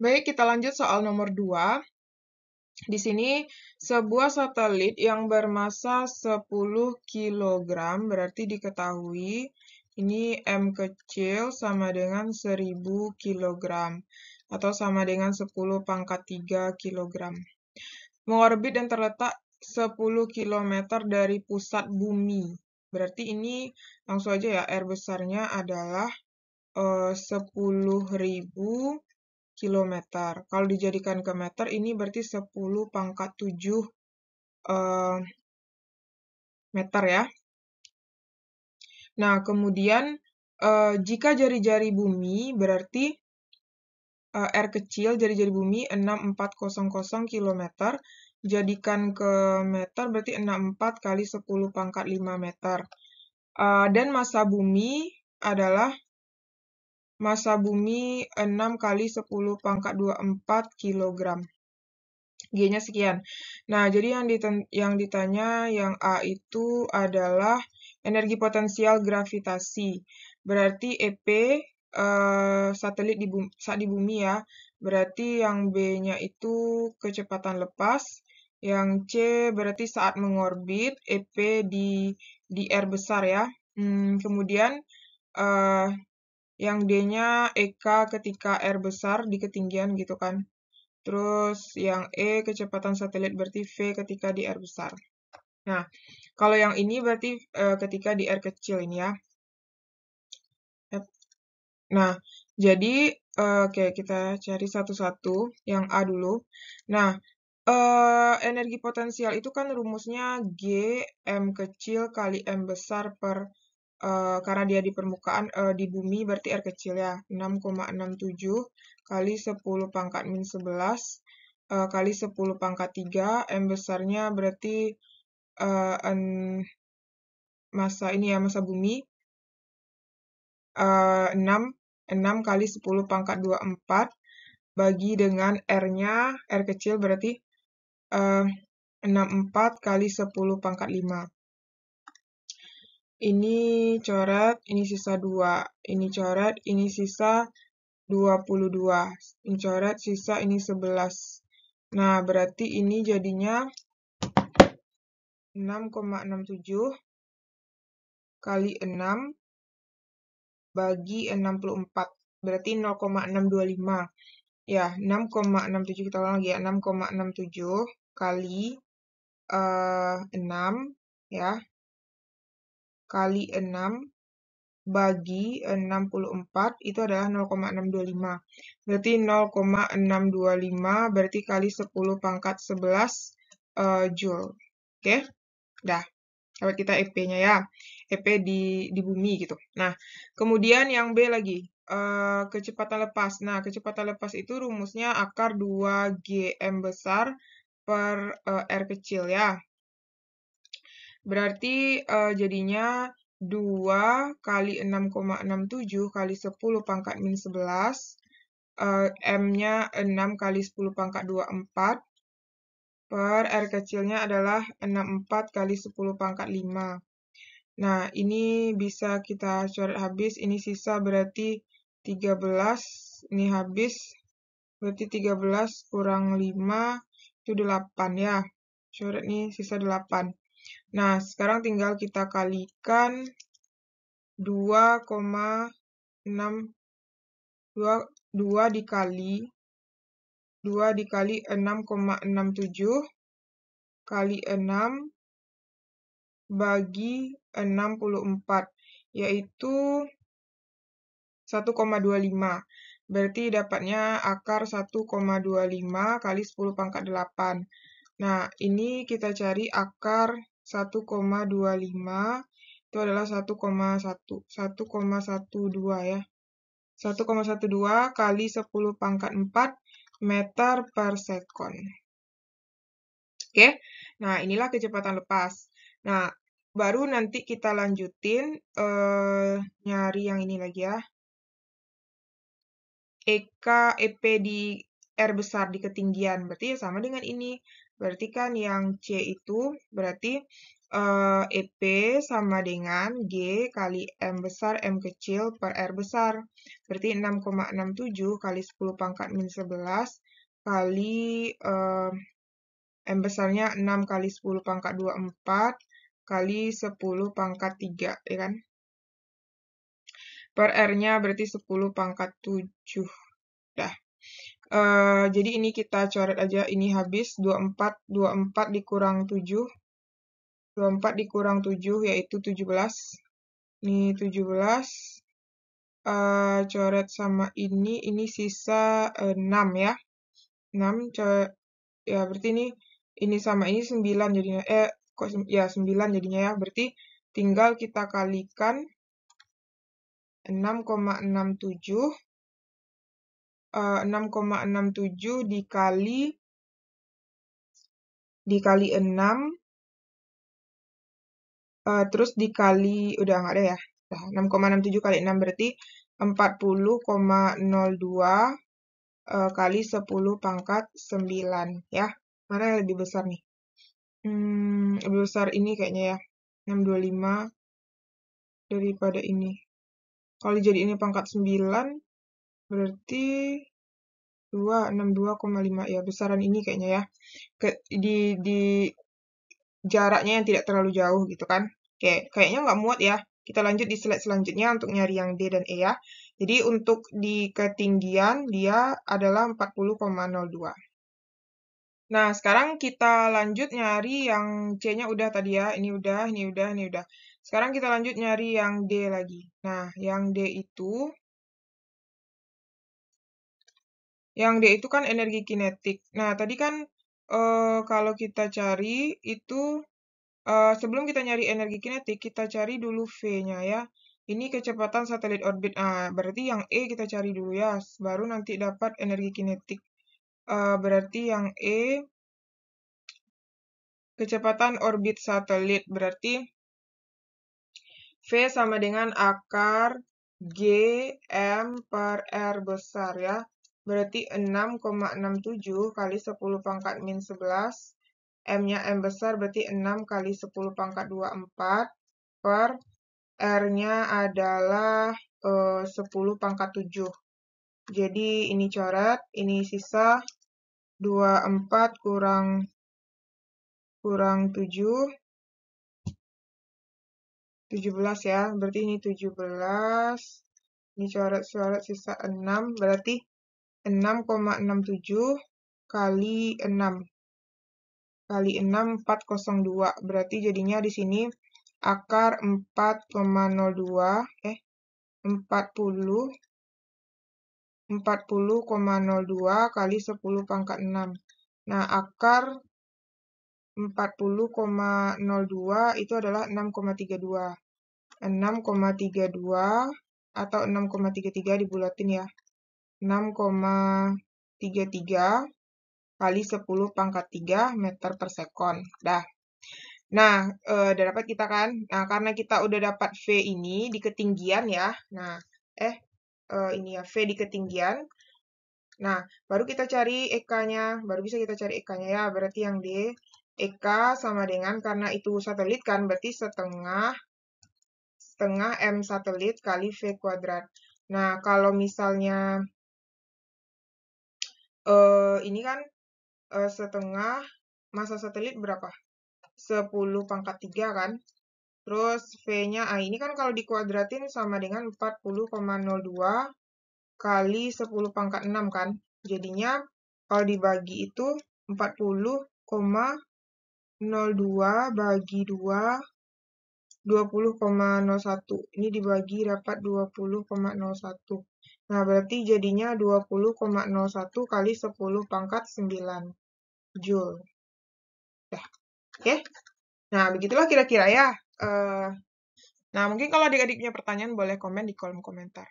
Baik, kita lanjut soal nomor 2. Di sini sebuah satelit yang bermasa 10 kg berarti diketahui ini M kecil sama dengan 1000 kg atau sama dengan 10 pangkat 3 kg. Mengorbit dan terletak 10 km dari pusat bumi. Berarti ini langsung aja ya, R besarnya adalah 10.000 kilometer. Kalau dijadikan ke meter, ini berarti 10 pangkat 7 meter ya. Nah, kemudian jika jari-jari bumi berarti R kecil, jari-jari bumi 6400 km. Jadikan ke meter berarti 64 kali 10 pangkat 5 meter. Dan massa bumi adalah massa bumi 6 kali 10 pangkat 24 kg. G-nya sekian. Nah, jadi yang ditanya yang A itu adalah energi potensial gravitasi. Berarti EP satelit saat di bumi ya. Berarti yang B-nya itu kecepatan lepas. Yang C berarti saat mengorbit, EP di R besar ya. Kemudian yang D-nya EK ketika R besar di ketinggian gitu kan. Terus yang E kecepatan satelit berarti V ketika di R besar. Nah, kalau yang ini berarti ketika di R kecil ini ya. Nah, jadi oke, kita cari satu-satu. Yang A dulu. Nah, energi potensial itu kan rumusnya G M kecil kali M besar per karena dia di permukaan di bumi berarti R kecil ya. 6,67 kali 10 pangkat min 11 kali 10 pangkat 3. M besarnya berarti massa ini ya, massa bumi 6 kali 10 pangkat 24 bagi dengan R-nya, R kecil berarti 64 kali 10 pangkat 5. Ini coret, ini sisa 2. Ini coret, ini sisa 22. Ini coret, sisa ini 11. Nah, berarti ini jadinya 6,67 kali 6 bagi 64. Berarti 0,625. Ya, 6,67 kita ulang lagi ya. 6,67 kali 6 ya. Kali 6 bagi 64 itu adalah 0,625. Berarti 0,625 berarti kali 10 pangkat 11 Joule. Oke? Dah. Dapat kita EP-nya ya. EP di bumi gitu. Nah, kemudian yang B lagi. Kecepatan lepas. Nah, kecepatan lepas itu rumusnya akar 2GM besar per R kecil ya. Berarti jadinya 2 kali 6,67 kali 10 pangkat min 11. M-nya 6 kali 10 pangkat 24. Per R kecilnya adalah 64 kali 10 pangkat 5. Nah, ini bisa kita coret habis. Ini sisa berarti 13. Ini habis. Berarti 13 kurang 5 itu 8 ya. Coret nih sisa 8. Nah, sekarang tinggal kita kalikan 2 dikali 6,67 kali 6 bagi 64, yaitu 1,25. Berarti dapatnya akar 1,25 kali 10 pangkat 8. Nah, ini kita cari akar 1,25 itu adalah 1,12 ya. 1,12 kali 10 pangkat 4 meter per sekon. Oke, nah inilah kecepatan lepas. Nah, baru nanti kita lanjutin nyari yang ini lagi ya. EK, EP di R besar di ketinggian. Berarti ya sama dengan ini. Berarti kan yang C itu berarti EP sama dengan G kali M besar M kecil per R besar. Berarti 6,67 kali 10 pangkat min 11 kali M besarnya 6 kali 10 pangkat 24 kali 10 pangkat 3, ya kan? Per R-nya berarti 10 pangkat 7. Dah. Jadi ini kita coret aja, ini habis 24 dikurang 7. 24 dikurang 7 yaitu 17. Ini 17. Coret sama ini sisa 6 ya. 6 ya berarti ini sama ini 9 jadinya. Kok ya 9 jadinya ya. Berarti tinggal kita kalikan 6,67 dikali 6 terus dikali udah nggak ada ya. 6,67 kali 6 berarti 40,02 kali 10 pangkat 9 ya. Mana yang lebih besar nih? Lebih besar ini kayaknya ya. 625 daripada ini. Kalau jadi ini pangkat 9 berarti 262,5 ya, besaran ini kayaknya ya. Di jaraknya yang tidak terlalu jauh gitu kan. Kayaknya nggak muat ya. Kita lanjut di slide selanjutnya untuk nyari yang D dan E ya. Jadi untuk di ketinggian dia adalah 40,02. Nah, sekarang kita lanjut nyari yang C-nya udah tadi ya. Ini udah, ini udah, ini udah. Sekarang kita lanjut nyari yang D lagi. Nah, yang D itu kan energi kinetik. Nah, tadi kan kalau kita cari itu sebelum kita nyari energi kinetik, kita cari dulu V-nya ya. Ini kecepatan satelit orbit. Nah, berarti yang E kita cari dulu ya, baru nanti dapat energi kinetik. Berarti yang E kecepatan orbit satelit. Berarti V sama dengan akar G M per R besar ya. Berarti 6,67 kali 10 pangkat min 11. M-nya M besar berarti 6 kali 10 pangkat 24 per R-nya adalah 10 pangkat 7. Jadi ini coret, ini sisa 24 kurang 7. 17 ya, berarti ini 17. Ini coret-coret sisa 6, berarti 6,67 kali 6. Kali 6, 402. Berarti jadinya di sini akar 4,02, 40,02 kali 10 pangkat 6. Nah, akar 40,02 itu adalah 6,32. 6,32 atau 6,33 dibulatin ya. 6,33 kali 10 pangkat 3 meter per sekon. Dah. Nah, udah dapat kita kan? Nah, karena kita udah dapat V ini di ketinggian ya. Nah, ini ya, V di ketinggian. Nah, baru kita cari EK-nya. Baru bisa kita cari EK-nya ya. Berarti yang D, EK sama dengan, karena itu satelit kan, berarti setengah M satelit kali V kuadrat. Nah, kalau misalnya ini kan setengah massa satelit berapa? 10 pangkat 3 kan? Terus V-nya, ini kan kalau dikuadratin sama dengan 40,02 kali 10 pangkat 6 kan? Jadinya kalau dibagi itu 40,02 bagi 2, 20,01. Ini dibagi dapat 20,01. Nah, berarti jadinya 20,01 kali 10 pangkat 9 Joule. Dah. Oke? Nah, begitulah kira-kira ya. Nah, mungkin kalau adik-adik punya pertanyaan boleh komen di kolom komentar.